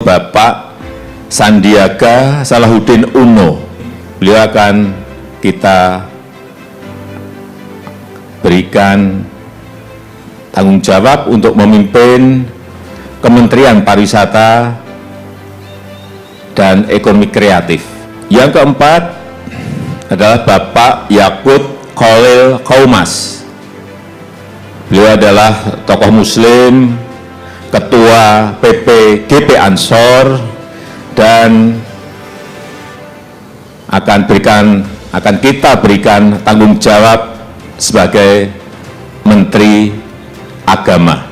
Bapak Sandiaga Salahuddin Uno. Beliau akan kita berikan tanggung jawab untuk memimpin Kementerian Pariwisata dan Ekonomi Kreatif. Yang keempat adalah Bapak Yakut Khalil Qaumas. Beliau adalah tokoh Muslim, Ketua PPGP Ansor, dan akan kita berikan tanggung jawab sebagai Menteri Agama.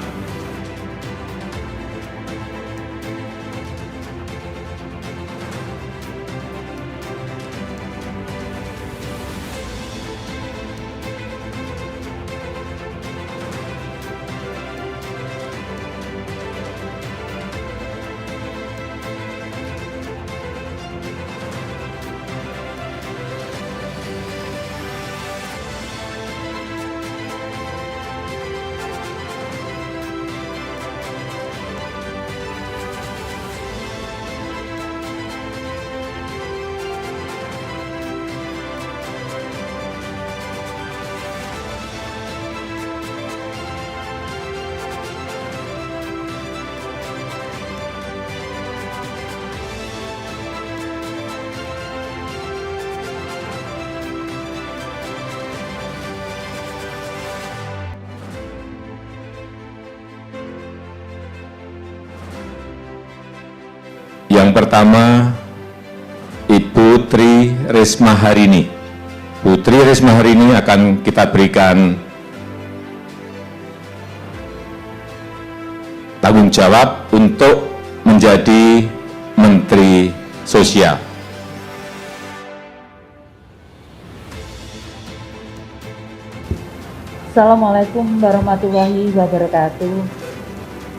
Yang pertama, Ibu Tri Risma Harini. Bu Tri Risma Harini akan kita berikan tanggung jawab untuk menjadi Menteri Sosial. Assalamualaikum warahmatullahi wabarakatuh.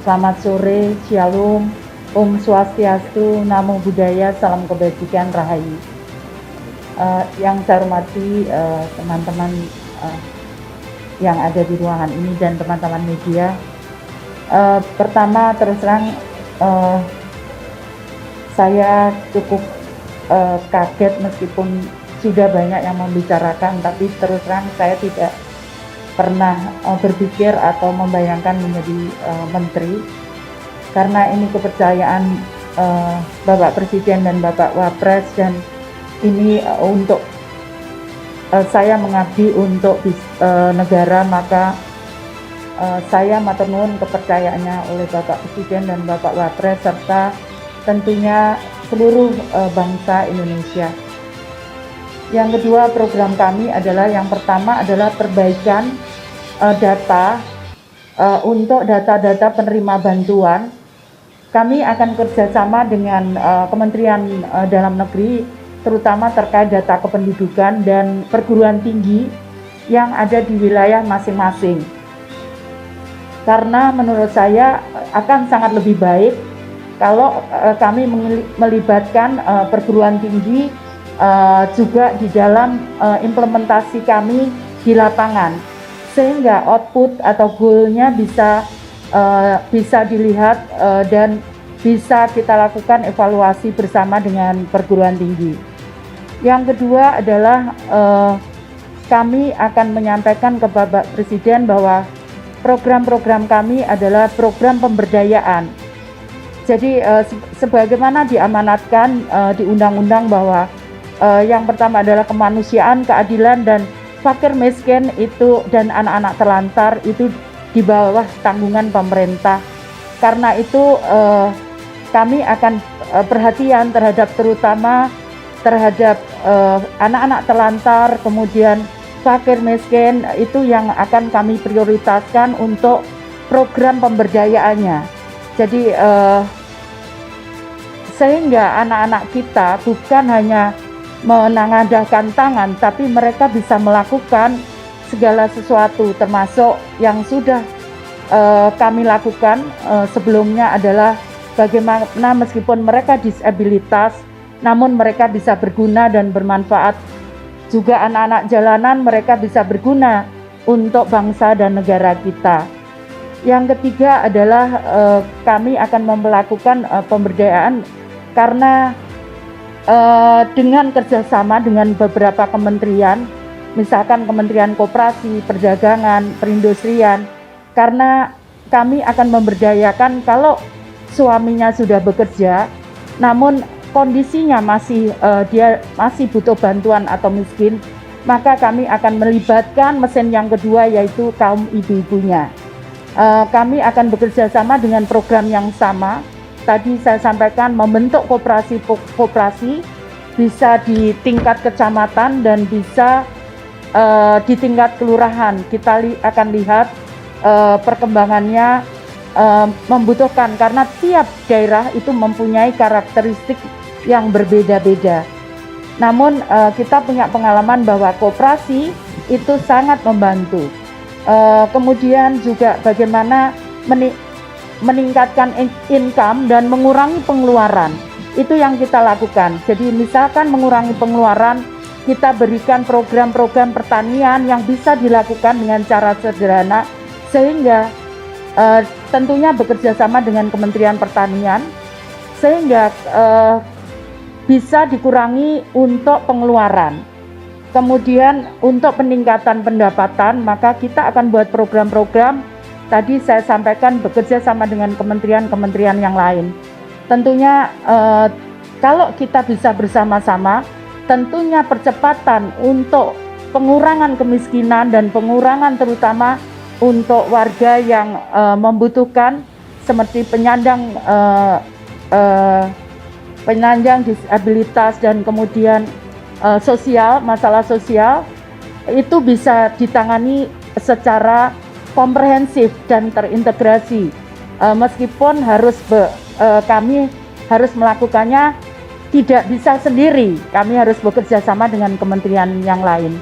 Selamat sore, Shalom, Om Swastiastu, Namo Buddhaya, Salam Kebajikan, Rahayu. Yang saya hormati teman-teman yang ada di ruangan ini dan teman-teman media. Pertama, terus terang saya cukup kaget meskipun sudah banyak yang membicarakan, tapi terus terang saya tidak pernah berpikir atau membayangkan menjadi menteri, karena ini kepercayaan Bapak Presiden dan Bapak Wapres, dan ini untuk saya mengabdi untuk negara, maka saya matur nuwun kepercayaannya oleh Bapak Presiden dan Bapak Wapres serta tentunya seluruh bangsa Indonesia. Yang kedua, program kami adalah, yang pertama adalah perbaikan data untuk data-data penerima bantuan. Kami akan kerjasama dengan Kementerian Dalam Negeri, terutama terkait data kependudukan dan perguruan tinggi yang ada di wilayah masing-masing. Karena menurut saya akan sangat lebih baik kalau kami melibatkan perguruan tinggi juga di dalam implementasi kami di lapangan, sehingga output atau goal-nya bisa dilihat dan bisa kita lakukan evaluasi bersama dengan perguruan tinggi. Yang kedua adalah kami akan menyampaikan ke Bapak Presiden bahwa program-program kami adalah program pemberdayaan. Jadi sebagaimana diamanatkan di undang-undang bahwa yang pertama adalah kemanusiaan, keadilan, dan fakir miskin itu dan anak-anak terlantar itu di bawah tanggungan pemerintah. Karena itu kami akan perhatian terutama terhadap anak-anak terlantar, kemudian fakir miskin, itu yang akan kami prioritaskan untuk program pemberdayaannya. Jadi sehingga anak-anak kita bukan hanya menengadahkan tangan, tapi mereka bisa melakukan segala sesuatu, termasuk yang sudah kami lakukan sebelumnya adalah bagaimana meskipun mereka disabilitas, namun mereka bisa berguna dan bermanfaat. Juga anak-anak jalanan, mereka bisa berguna untuk bangsa dan negara kita. Yang ketiga adalah kami akan melakukan pemberdayaan karena dengan kerjasama dengan beberapa kementerian, misalkan Kementerian Koperasi, Perdagangan, Perindustrian, karena kami akan memberdayakan kalau suaminya sudah bekerja, namun kondisinya dia masih butuh bantuan atau miskin, maka kami akan melibatkan mesin yang kedua yaitu kaum ibu-ibunya. Kami akan bekerja sama dengan program yang sama. Tadi saya sampaikan membentuk koperasi bisa di tingkat kecamatan dan bisa di tingkat kelurahan. Kita akan lihat perkembangannya membutuhkan karena tiap daerah itu mempunyai karakteristik yang berbeda-beda. Namun kita punya pengalaman bahwa koperasi itu sangat membantu. Kemudian juga bagaimana meningkatkan income dan mengurangi pengeluaran. Itu yang kita lakukan. Jadi misalkan mengurangi pengeluaran, kita berikan program-program pertanian yang bisa dilakukan dengan cara sederhana, sehingga tentunya bekerja sama dengan Kementerian Pertanian, sehingga bisa dikurangi untuk pengeluaran. Kemudian untuk peningkatan pendapatan, maka kita akan buat program-program. Tadi saya sampaikan bekerja sama dengan kementerian-kementerian yang lain. Tentunya kalau kita bisa bersama-sama, tentunya percepatan untuk pengurangan kemiskinan dan pengurangan terutama untuk warga yang membutuhkan seperti penyandang disabilitas dan kemudian masalah sosial itu bisa ditangani secara komprehensif dan terintegrasi. Meskipun kami harus melakukannya tidak bisa sendiri, kami harus bekerja sama dengan kementerian yang lain.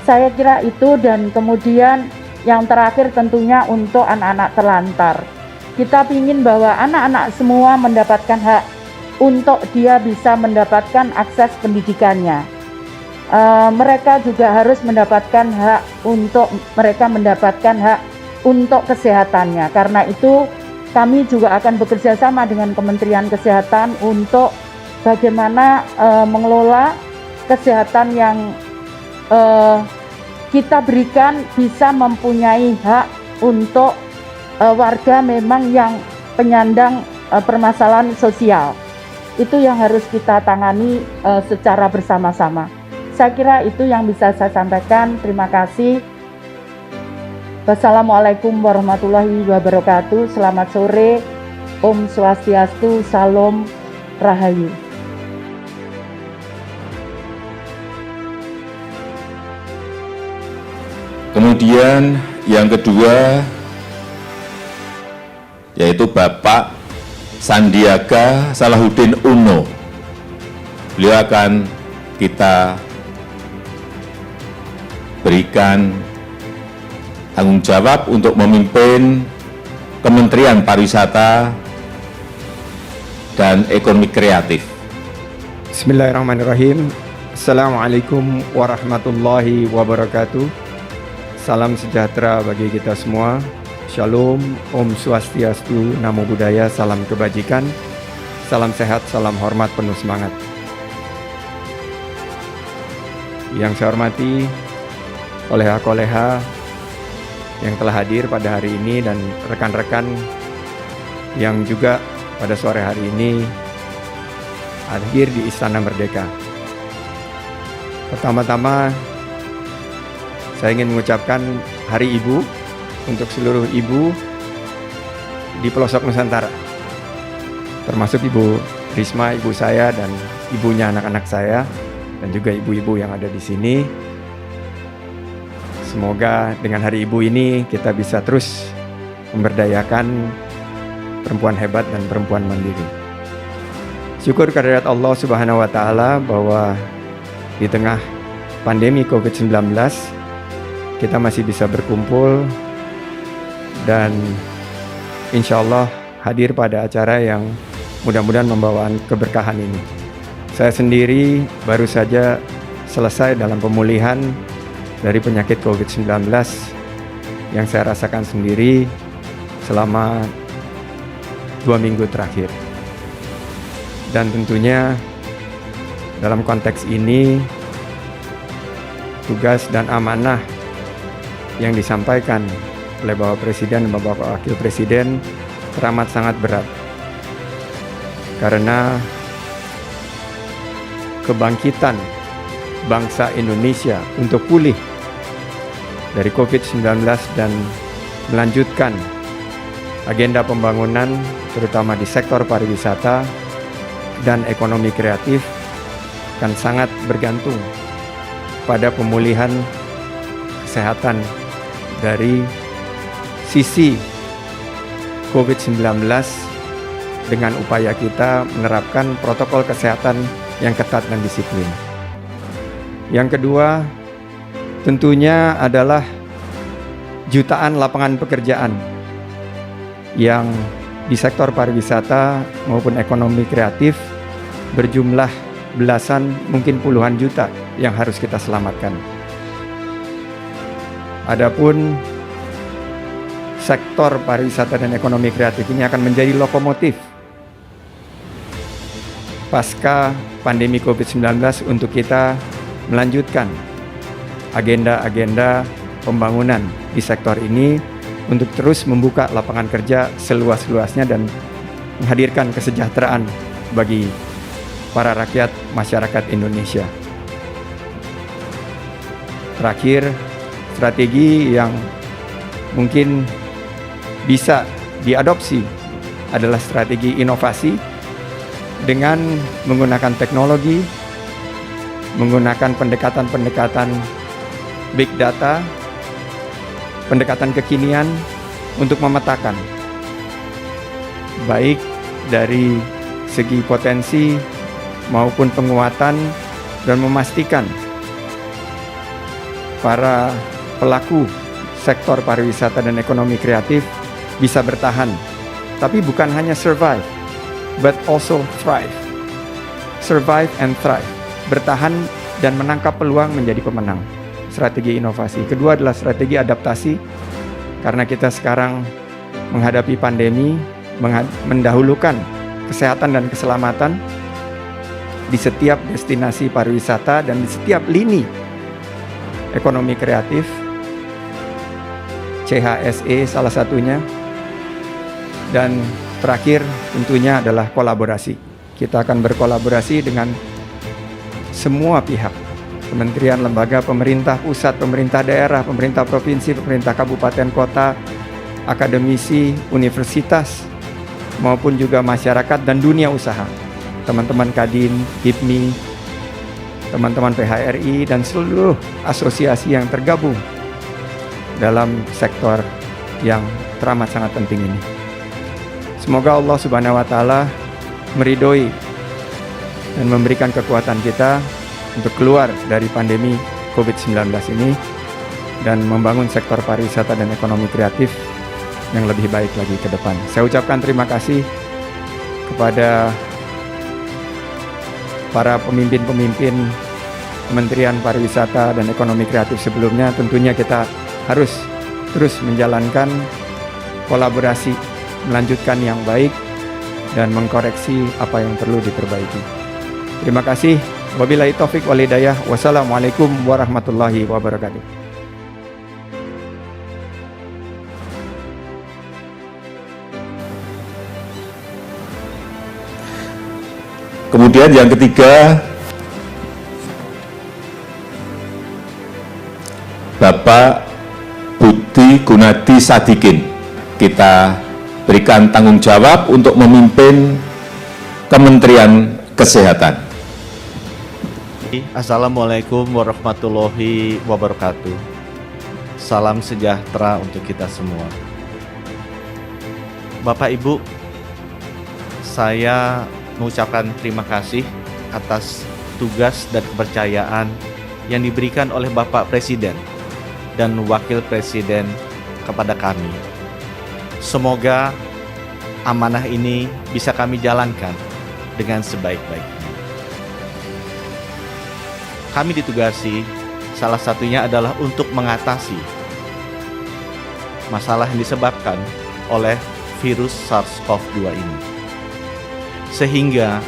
Saya kira itu, dan kemudian yang terakhir tentunya untuk anak-anak terlantar. Kita ingin bahwa anak-anak semua mendapatkan hak untuk dia bisa mendapatkan akses pendidikannya. Mereka juga harus mendapatkan hak untuk kesehatannya. Karena itu kami juga akan bekerja sama dengan Kementerian Kesehatan untuk bagaimana mengelola kesehatan yang kita berikan bisa mempunyai hak untuk warga memang yang penyandang permasalahan sosial. Itu yang harus kita tangani secara bersama-sama. Saya kira itu yang bisa saya sampaikan. Terima kasih. Wassalamualaikum warahmatullahi wabarakatuh. Selamat sore. Om Swastiastu. Salam Rahayu. Kemudian yang kedua yaitu Bapak Sandiaga Salahuddin Uno. Beliau akan kita berikan tanggung jawab untuk memimpin Kementerian Pariwisata dan Ekonomi Kreatif. Bismillahirrahmanirrahim. Assalamualaikum warahmatullahi wabarakatuh. Salam sejahtera bagi kita semua. Shalom, Om Swastiastu, Namo Buddhaya, salam kebajikan, salam sehat, salam hormat, penuh semangat. Yang saya hormati koleha-koleha yang telah hadir pada hari ini dan rekan-rekan yang juga pada sore hari ini hadir di Istana Merdeka. Pertama-tama saya ingin mengucapkan Hari Ibu untuk seluruh ibu di pelosok Nusantara, termasuk Ibu Risma, ibu saya dan ibunya anak-anak saya, dan juga ibu-ibu yang ada di sini. Semoga dengan Hari Ibu ini kita bisa terus memberdayakan perempuan hebat dan perempuan mandiri. Syukur kehadirat Allah Subhanahu wa Ta'ala bahwa di tengah pandemi COVID-19 kita masih bisa berkumpul dan insya Allah hadir pada acara yang mudah-mudahan membawa keberkahan ini. Saya sendiri baru saja selesai dalam pemulihan dari penyakit COVID-19 yang saya rasakan sendiri selama 2 minggu terakhir. Dan tentunya dalam konteks ini tugas dan amanah yang disampaikan oleh Bapak Presiden dan Bapak Wakil Presiden teramat sangat berat. Karena kebangkitan bangsa Indonesia untuk pulih dari COVID-19 dan melanjutkan agenda pembangunan terutama di sektor pariwisata dan ekonomi kreatif akan sangat bergantung pada pemulihan kesehatan dari sisi COVID-19 dengan upaya kita menerapkan protokol kesehatan yang ketat dan disiplin. Yang kedua, tentunya adalah jutaan lapangan pekerjaan yang di sektor pariwisata maupun ekonomi kreatif berjumlah belasan, mungkin puluhan juta yang harus kita selamatkan. Adapun sektor pariwisata dan ekonomi kreatif ini akan menjadi lokomotif pasca pandemi COVID-19 untuk kita melanjutkan agenda-agenda pembangunan di sektor ini untuk terus membuka lapangan kerja seluas-luasnya dan menghadirkan kesejahteraan bagi para rakyat masyarakat Indonesia. Terakhir, strategi yang mungkin bisa diadopsi adalah strategi inovasi dengan menggunakan teknologi, menggunakan pendekatan-pendekatan big data, pendekatan kekinian untuk memetakan baik dari segi potensi maupun penguatan dan memastikan para pelaku sektor pariwisata dan ekonomi kreatif bisa bertahan, tapi bukan hanya survive, but also thrive. Survive and thrive, bertahan dan menangkap peluang menjadi pemenang. Strategi inovasi. Kedua adalah strategi adaptasi, karena kita sekarang menghadapi pandemi, mendahulukan kesehatan dan keselamatan di setiap destinasi pariwisata dan di setiap lini ekonomi kreatif. CHSE salah satunya. Dan terakhir tentunya adalah kolaborasi. Kita akan berkolaborasi dengan semua pihak, kementerian, lembaga, pemerintah pusat, pemerintah daerah, pemerintah provinsi, pemerintah kabupaten kota, akademisi, universitas, maupun juga masyarakat dan dunia usaha. Teman-teman Kadin, HIPMI, teman-teman PHRI, dan seluruh asosiasi yang tergabung dalam sektor yang teramat sangat penting ini. Semoga Allah Subhanahu wa Ta'ala meridhoi dan memberikan kekuatan kita untuk keluar dari pandemi COVID-19 ini dan membangun sektor pariwisata dan ekonomi kreatif yang lebih baik lagi ke depan. Saya ucapkan terima kasih kepada para pemimpin-pemimpin Kementerian Pariwisata dan Ekonomi Kreatif sebelumnya. Tentunya kita harus terus menjalankan kolaborasi, melanjutkan yang baik dan mengkoreksi apa yang perlu diperbaiki. Terima kasih. Wabillahi taufik wal hidayah. Wassalamualaikum warahmatullahi wabarakatuh. Kemudian yang ketiga, Bapak Budi Gunadi Sadikin. Kita berikan tanggung jawab untuk memimpin Kementerian Kesehatan. Assalamualaikum warahmatullahi wabarakatuh. Salam sejahtera untuk kita semua. Bapak Ibu, saya mengucapkan terima kasih atas tugas dan kepercayaan yang diberikan oleh Bapak Presiden dan Wakil Presiden kepada kami. Semoga amanah ini bisa kami jalankan dengan sebaik-baiknya. Kami ditugasi, salah satunya adalah untuk mengatasi masalah yang disebabkan oleh virus SARS-CoV-2 ini. Sehingga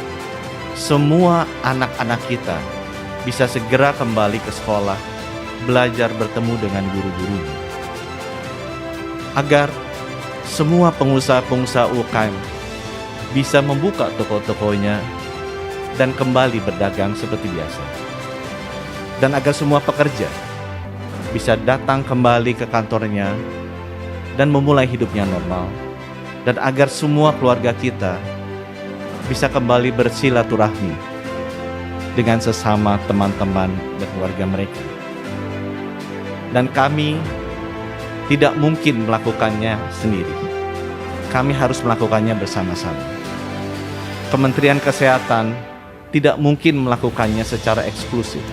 semua anak-anak kita bisa segera kembali ke sekolah, belajar bertemu dengan guru-gurunya. Agar semua pengusaha-pengusaha UKM bisa membuka toko-tokonya dan kembali berdagang seperti biasa. Dan agar semua pekerja bisa datang kembali ke kantornya dan memulai hidupnya normal. Dan agar semua keluarga kita bisa kembali bersilaturahmi dengan sesama teman-teman dan keluarga mereka. Dan kami tidak mungkin melakukannya sendiri. Kami harus melakukannya bersama-sama. Kementerian Kesehatan tidak mungkin melakukannya secara eksklusif.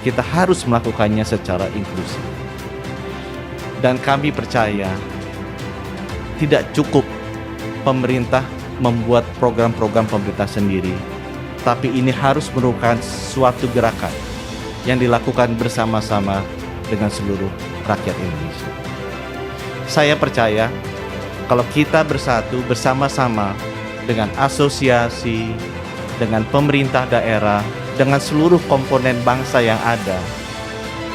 Kita harus melakukannya secara inklusif. Dan kami percaya tidak cukup pemerintah membuat program-program pemerintah sendiri, tapi ini harus merupakan suatu gerakan yang dilakukan bersama-sama dengan seluruh rakyat Indonesia. Saya percaya kalau kita bersatu bersama-sama dengan asosiasi, dengan pemerintah daerah, dengan seluruh komponen bangsa yang ada,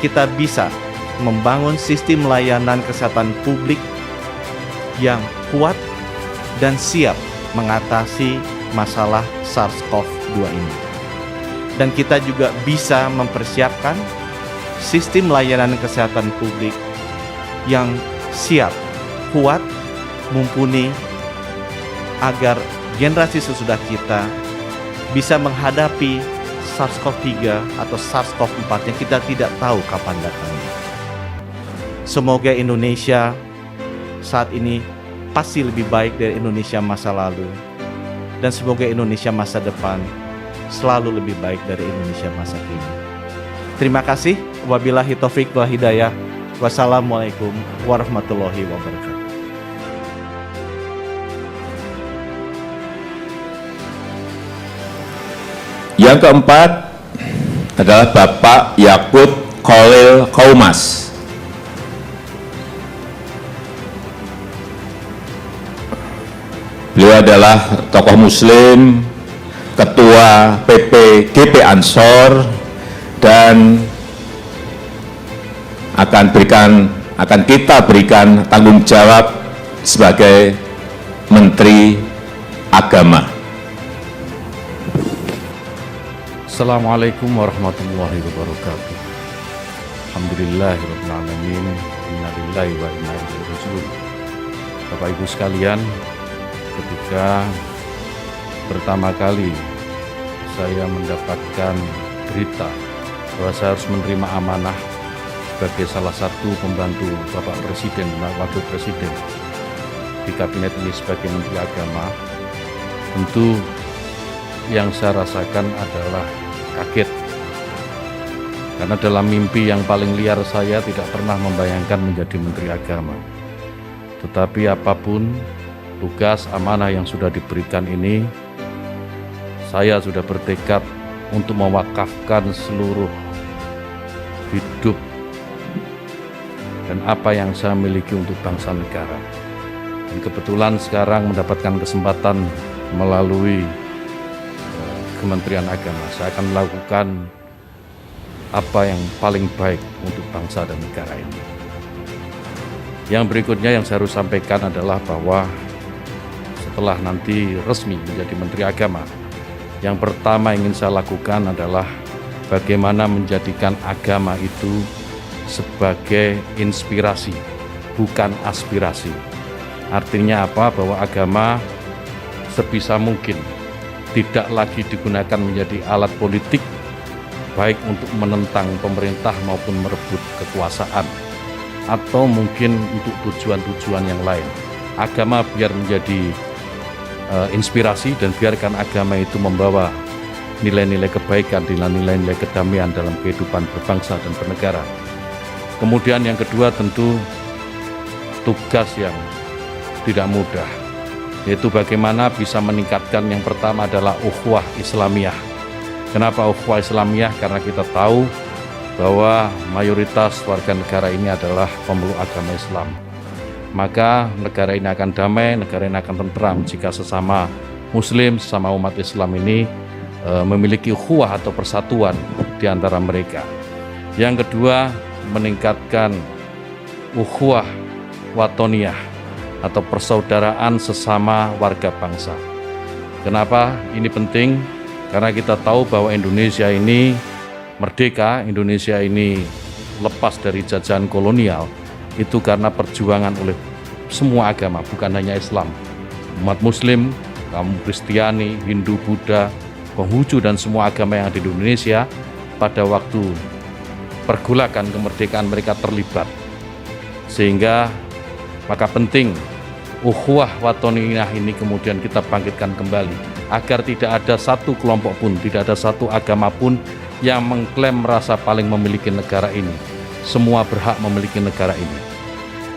kita bisa membangun sistem layanan kesehatan publik yang kuat dan siap mengatasi masalah SARS-CoV-2 ini. Dan kita juga bisa mempersiapkan sistem layanan kesehatan publik yang siap, kuat, mumpuni, agar generasi sesudah kita bisa menghadapi SARS-CoV-3 atau SARS-CoV-4 yang kita tidak tahu kapan datangnya. Semoga Indonesia saat ini pasti lebih baik dari Indonesia masa lalu, dan semoga Indonesia masa depan selalu lebih baik dari Indonesia masa kini. Terima kasih. Wabillahi taufik wal hidayah. Wassalamualaikum warahmatullahi wabarakatuh. Yang keempat adalah Bapak Yakut Khalil Qaumas. Beliau adalah tokoh muslim, ketua PPGP Ansor, dan akan kita berikan tanggung jawab sebagai Menteri Agama. Assalamualaikum warahmatullahi wabarakatuh. Alhamdulillahirabbil alamin. Inna lillahi wa inna ilaihi raji'un. Bapak Ibu sekalian, ketika pertama kali saya mendapatkan berita bahwa saya harus menerima amanah sebagai salah satu pembantu Bapak Presiden dan Wakil Presiden di kabinet ini sebagai Menteri Agama, tentu yang saya rasakan adalah kaget. Karena dalam mimpi yang paling liar saya tidak pernah membayangkan menjadi Menteri Agama. Tetapi apapun tugas amanah yang sudah diberikan ini, saya sudah bertekad untuk mewakafkan seluruh hidup dan apa yang saya miliki untuk bangsa negara. Dan kebetulan sekarang mendapatkan kesempatan melalui Kementerian Agama, saya akan melakukan apa yang paling baik untuk bangsa dan negara ini. Yang berikutnya yang saya harus sampaikan adalah bahwa setelah nanti resmi menjadi Menteri Agama, yang pertama ingin saya lakukan adalah bagaimana menjadikan agama itu sebagai inspirasi, bukan aspirasi. Artinya apa? Bahwa agama sebisa mungkin tidak lagi digunakan menjadi alat politik, baik untuk menentang pemerintah maupun merebut kekuasaan, atau mungkin untuk tujuan-tujuan yang lain. Agama biar menjadi inspirasi, dan biarkan agama itu membawa nilai-nilai kebaikan, nilai-nilai kedamaian dalam kehidupan berbangsa dan bernegara. Kemudian yang kedua tentu tugas yang tidak mudah, yaitu bagaimana bisa meningkatkan, yang pertama adalah ukhuwah Islamiyah. Kenapa ukhuwah Islamiyah? Karena kita tahu bahwa mayoritas warga negara ini adalah pemeluk agama Islam. maka negara ini akan damai, negara ini akan tentram jika sesama Muslim, sesama umat Islam ini memiliki ukhuwah atau persatuan di antara mereka. Yang kedua, meningkatkan ukhuwah watoniyah atau persaudaraan sesama warga bangsa. Kenapa ini penting? Karena kita tahu bahwa Indonesia ini merdeka, Indonesia ini lepas dari jajahan kolonial, itu karena perjuangan oleh semua agama, bukan hanya Islam. Umat Muslim, kaum Kristiani, Hindu, Buddha, Konghucu, dan semua agama yang ada di Indonesia pada waktu pergolakan kemerdekaan mereka terlibat. Sehingga maka penting ukhuwah watoniyah ini kemudian kita bangkitkan kembali, agar tidak ada satu kelompok pun, tidak ada satu agama pun yang mengklaim merasa paling memiliki negara ini. Semua berhak memiliki negara ini.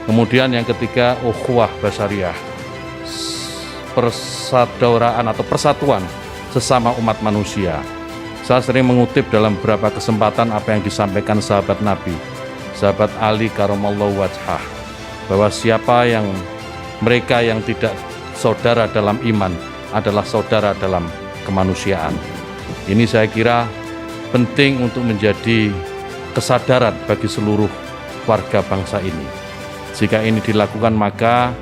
Kemudian yang ketiga, ukhuwah basyariah, persaudaraan atau persatuan sesama umat manusia. Saya sering mengutip dalam beberapa kesempatan apa yang disampaikan sahabat Nabi, sahabat Ali karamallahu wajhah, bahwa mereka yang tidak saudara dalam iman adalah saudara dalam kemanusiaan. Ini saya kira penting untuk menjadi kesadaran bagi seluruh warga bangsa ini. Jika ini dilakukan, maka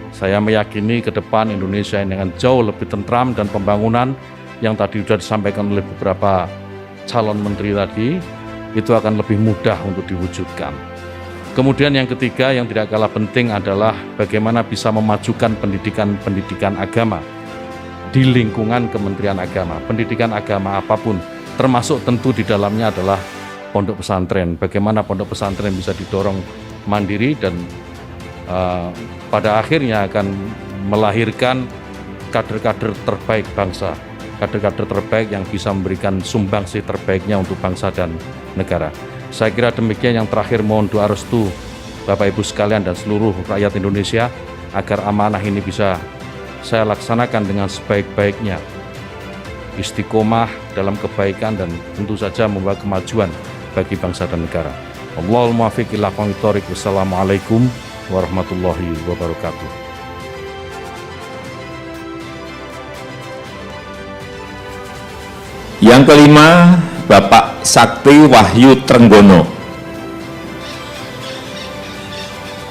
saya meyakini ke depan Indonesia ini dengan jauh lebih tentram, dan pembangunan yang tadi sudah disampaikan oleh beberapa calon menteri tadi itu akan lebih mudah untuk diwujudkan. Kemudian yang ketiga yang tidak kalah penting adalah bagaimana bisa memajukan pendidikan agama di lingkungan Kementerian Agama. Pendidikan agama apapun, termasuk tentu di dalamnya adalah pondok pesantren. Bagaimana pondok pesantren bisa didorong mandiri dan pada akhirnya akan melahirkan kader-kader terbaik bangsa, kader-kader terbaik yang bisa memberikan sumbangsih terbaiknya untuk bangsa dan negara. Saya kira demikian. Yang terakhir, mohon doa restu Bapak Ibu sekalian dan seluruh rakyat Indonesia agar amanah ini bisa saya laksanakan dengan sebaik-baiknya, istiqomah dalam kebaikan, dan tentu saja membawa kemajuan bagi bangsa dan negara. Allahul muwaffiq ila aqwamit thoriq. Wassalamualaikum warahmatullahi wabarakatuh. Yang kelima, Bapak Sakti Wahyu Trenggono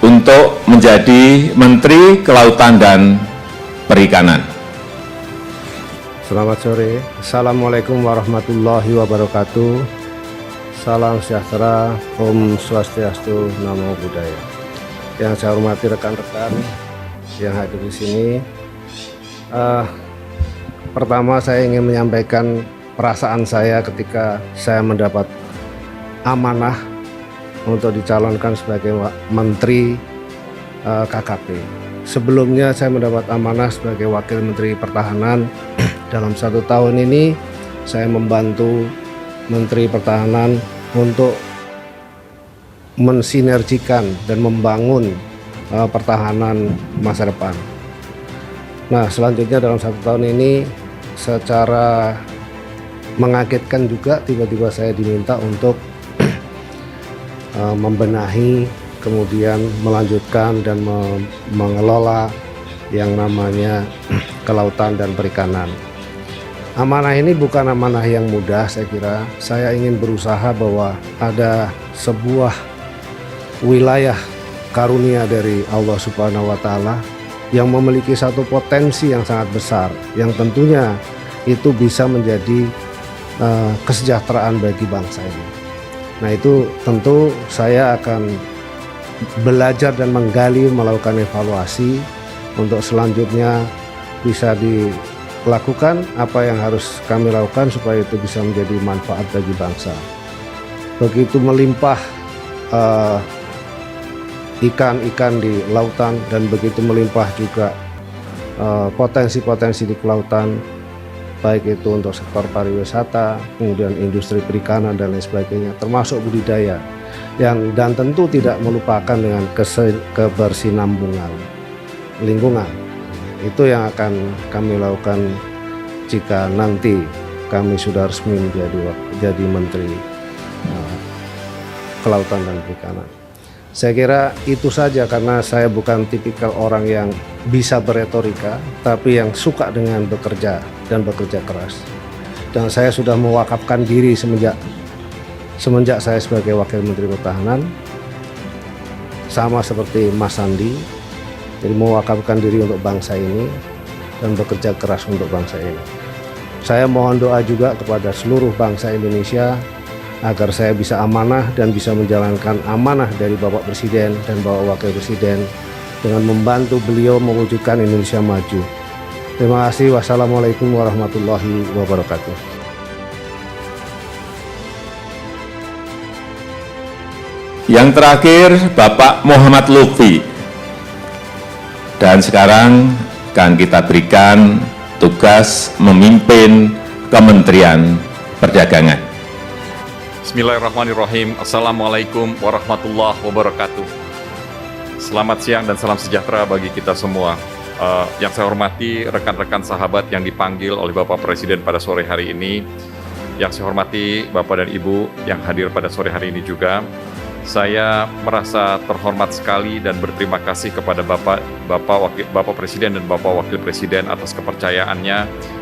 untuk menjadi Menteri Kelautan dan Perikanan. Selamat sore. Assalamualaikum warahmatullahi wabarakatuh. Salam sejahtera, Om Swastiastu, Namo Buddhaya. Yang saya hormati rekan-rekan yang hadir di sini. Pertama saya ingin menyampaikan perasaan saya ketika saya mendapat amanah untuk dicalonkan sebagai Menteri KKP. Sebelumnya saya mendapat amanah sebagai Wakil Menteri Pertahanan. Dalam 1 tahun ini saya membantu Menteri Pertahanan untuk mensinergikan dan membangun pertahanan masa depan. Nah, selanjutnya dalam 1 tahun ini secara mengagetkan juga tiba-tiba saya diminta untuk membenahi, kemudian melanjutkan dan mengelola yang namanya kelautan dan perikanan. Amanah ini bukan amanah yang mudah, saya kira. Saya ingin berusaha bahwa ada sebuah wilayah karunia dari Allah Subhanahu wa Ta'ala yang memiliki satu potensi yang sangat besar, yang tentunya itu bisa menjadi kesejahteraan bagi bangsa ini. Nah, itu tentu saya akan belajar dan menggali, melakukan evaluasi untuk selanjutnya bisa dilakukan apa yang harus kami lakukan supaya itu bisa menjadi manfaat bagi bangsa. Begitu melimpah ikan-ikan di lautan dan begitu melimpah juga potensi-potensi di kelautan, baik itu untuk sektor pariwisata, kemudian industri perikanan dan lain sebagainya, termasuk budidaya, dan tentu tidak melupakan dengan kebersinambungan lingkungan. Itu yang akan kami lakukan jika nanti kami sudah resmi menjadi Menteri Kelautan dan Perikanan. Saya kira itu saja, karena saya bukan tipikal orang yang bisa beretorika, tapi yang suka dengan bekerja dan bekerja keras. Dan saya sudah mewakafkan diri semenjak saya sebagai Wakil Menteri Pertahanan, sama seperti Mas Sandi, jadi mewakafkan diri untuk bangsa ini dan bekerja keras untuk bangsa ini. Saya mohon doa juga kepada seluruh bangsa Indonesia agar saya bisa amanah dan bisa menjalankan amanah dari Bapak Presiden dan Bapak Wakil Presiden dengan membantu beliau mewujudkan Indonesia maju. Terima kasih. Wassalamualaikum warahmatullahi wabarakatuh. Yang terakhir, Bapak Muhammad Lutfi. Dan sekarang akan kita berikan tugas memimpin Kementerian Perdagangan. Bismillahirrahmanirrahim. Assalamualaikum warahmatullahi wabarakatuh. Selamat siang dan salam sejahtera bagi kita semua. Yang saya hormati rekan-rekan sahabat yang dipanggil oleh Bapak Presiden pada sore hari ini. Yang saya hormati Bapak dan Ibu yang hadir pada sore hari ini juga. Saya merasa terhormat sekali dan berterima kasih kepada Bapak Presiden dan Bapak Wakil Presiden atas kepercayaannya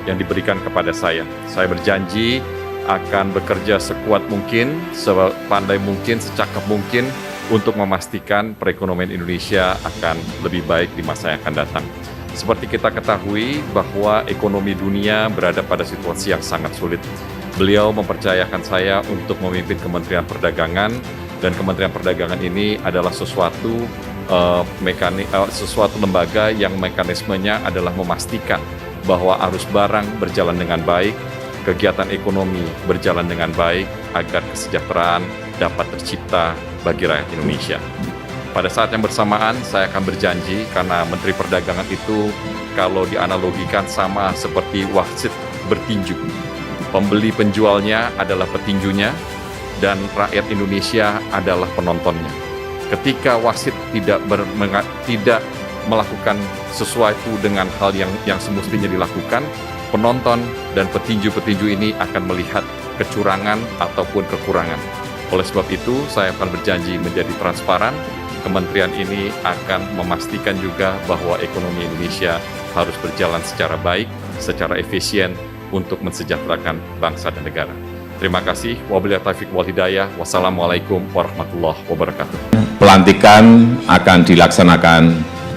yang diberikan kepada saya. Saya berjanji akan bekerja sekuat mungkin, sepandai mungkin, secakap mungkin untuk memastikan perekonomian Indonesia akan lebih baik di masa yang akan datang. Seperti kita ketahui bahwa ekonomi dunia berada pada situasi yang sangat sulit. Beliau mempercayakan saya untuk memimpin Kementerian Perdagangan, dan Kementerian Perdagangan ini adalah sesuatu lembaga yang mekanismenya adalah memastikan bahwa arus barang berjalan dengan baik, kegiatan ekonomi berjalan dengan baik agar kesejahteraan dapat tercipta bagi rakyat Indonesia. Pada saat yang bersamaan, saya akan berjanji karena Menteri Perdagangan itu kalau dianalogikan sama seperti wasit bertinju. Pembeli penjualnya adalah petinjunya dan rakyat Indonesia adalah penontonnya. Ketika wasit tidak melakukan sesuatu dengan hal yang semestinya dilakukan, penonton dan petinju-petinju ini akan melihat kecurangan ataupun kekurangan. Oleh sebab itu, saya akan berjanji menjadi transparan. Kementerian ini akan memastikan juga bahwa ekonomi Indonesia harus berjalan secara baik, secara efisien untuk mensejahterakan bangsa dan negara. Terima kasih. Wabillahi taufiq wal hidayah. Wassalamualaikum warahmatullahi wabarakatuh. Pelantikan akan dilaksanakan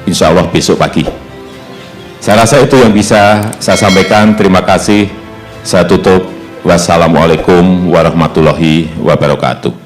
insya Allah besok pagi. Saya rasa itu yang bisa saya sampaikan. Terima kasih. Saya tutup. Wassalamualaikum warahmatullahi wabarakatuh.